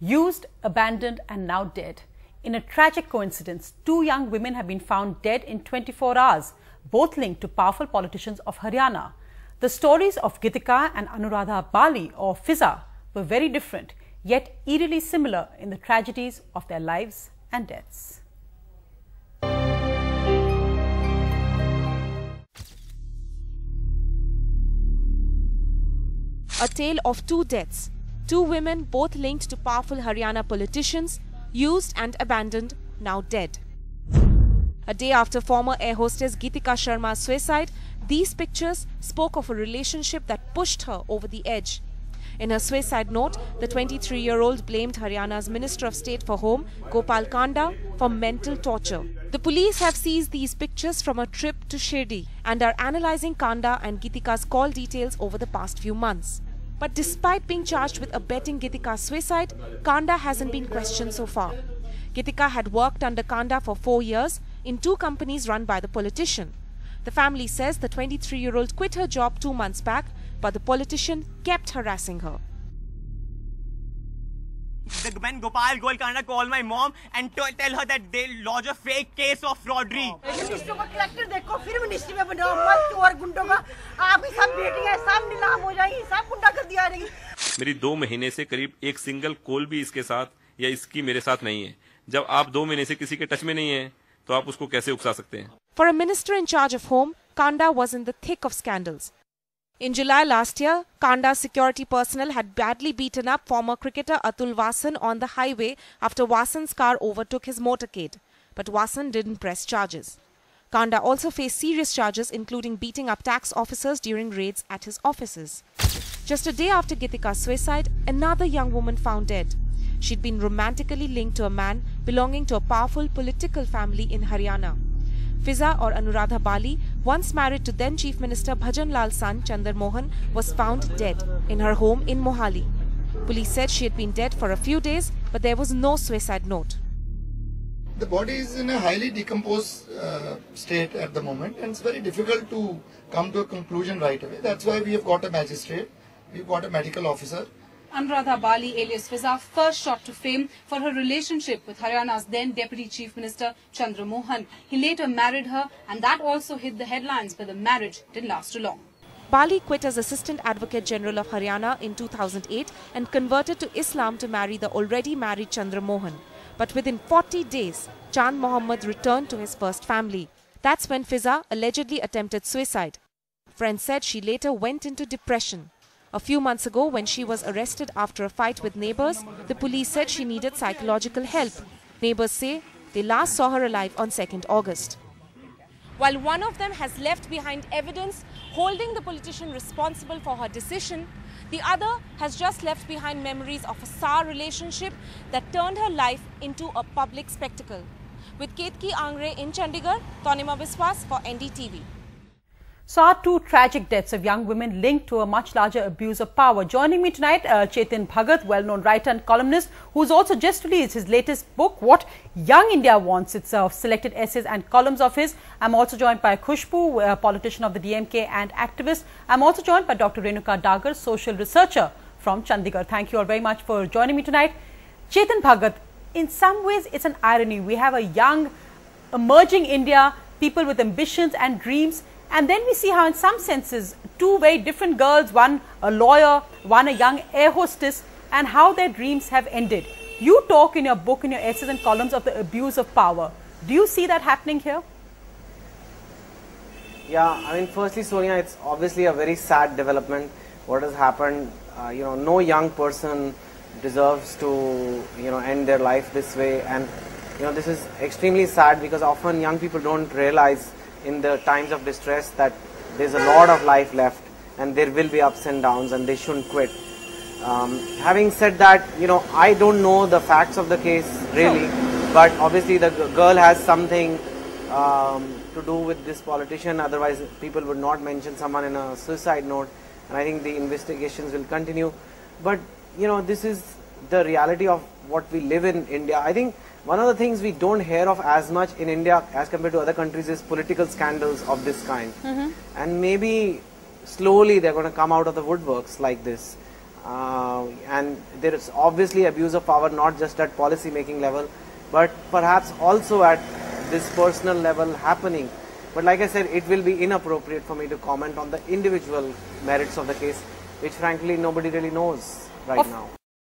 used, abandoned and now dead. In a tragic coincidence, 2 young women have been found dead in 24 hours, both linked to powerful politicians of Haryana. The stories of Gitika and Anuradha Bali or Fiza were very different, yet eerily similar in the tragedies of their lives and deaths. A tale of 2 deaths. 2 women, both linked to powerful Haryana politicians, used and abandoned, now dead. A day after former air hostess Gitika Sharma's suicide, these pictures spoke of a relationship that pushed her over the edge. In her suicide note, the 23-year-old blamed Haryana's Minister of State for Home, Gopal Kanda, for mental torture. The police have seized these pictures from a trip to Shirdi and are analysing Kanda and Gitika's call details over the past few months. But despite being charged with abetting Gitika's suicide, Kanda hasn't been questioned so far. Gitika had worked under Kanda for 4 years in 2 companies run by the politician. The family says the 23-year-old quit her job 2 months back, but the politician kept harassing her. When Gopal Kanda called my mom and tell her that they lodge a fake case of fraudry. मेरी 2 महीने से करीब एक single call भी इसके साथ या इसकी मेरे साथ नहीं है. जब आप 2 महीने से किसी के टच में नहीं है, तो आप उसको कैसे उकसा सकते हैं? For a minister in charge of home, Kanda was in the thick of scandals. In July last year, Kanda's security personnel had badly beaten up former cricketer Atul Vasan on the highway after Vasan's car overtook his motorcade. But Vasan didn't press charges. Kanda also faced serious charges including beating up tax officers during raids at his offices. Just a day after Gitika's suicide, another young woman found dead. She'd been romantically linked to a man belonging to a powerful political family in Haryana. Fiza or Anuradha Bali, once married to then Chief Minister Bhajan Lal's son Chandar Mohan, was found dead in her home in Mohali. Police said she had been dead for a few days, but there was no suicide note. The body is in a highly decomposed state at the moment, and it's very difficult to come to a conclusion right away. That's why we have got a magistrate, we've got a medical officer. Anuradha Bali alias Fiza first shot to fame for her relationship with Haryana's then Deputy Chief Minister Chandar Mohan. He later married her and that also hit the headlines, but the marriage didn't last too long. Bali quit as Assistant Advocate General of Haryana in 2008 and converted to Islam to marry the already married Chandra Mohan. But within 40 days, Chand Mohammed returned to his first family. That's when Fiza allegedly attempted suicide. Friends said she later went into depression. A few months ago, when she was arrested after a fight with neighbours, the police said she needed psychological help. Neighbours say they last saw her alive on 2nd August. While one of them has left behind evidence holding the politician responsible for her decision, the other has just left behind memories of a sour relationship that turned her life into a public spectacle. With Ketki Angre in Chandigarh, Tanima Biswas for NDTV. Saw 2 tragic deaths of young women linked to a much larger abuse of power. Joining me tonight, Chetan Bhagat, well-known writer and columnist, who's also just released his latest book, What Young India Wants. It's selected essays and columns of his. I'm also joined by Khushbu, a politician of the DMK and activist. I'm also joined by Dr. Renuka Dagar, social researcher from Chandigarh. Thank you all very much for joining me tonight. Chetan Bhagat, in some ways it's an irony. We have a young, emerging India, people with ambitions and dreams. And then we see how in some senses, 2 very different girls, one a lawyer, one a young air hostess, and how their dreams have ended. You talk in your book, in your essays and columns of the abuse of power. Do you see that happening here? Yeah, I mean, firstly, Sonia, it's obviously a very sad development. What has happened, no young person deserves to, end their life this way. And, this is extremely sad because often young people don't realize in the times of distress that there's a lot of life left and there will be ups and downs and they shouldn't quit. Having said that, I don't know the facts of the case really, but obviously the girl has something to do with this politician, otherwise people would not mention someone in a suicide note, and I think the investigations will continue. But this is the reality of what we live in India. I think one of the things we don't hear of as much in India as compared to other countries is political scandals of this kind. And maybe slowly they're going to come out of the woodworks like this. and there is obviously abuse of power not just at policy making level, but perhaps also at this personal level happening. But like I said, it will be inappropriate for me to comment on the individual merits of the case, which frankly nobody really knows right now.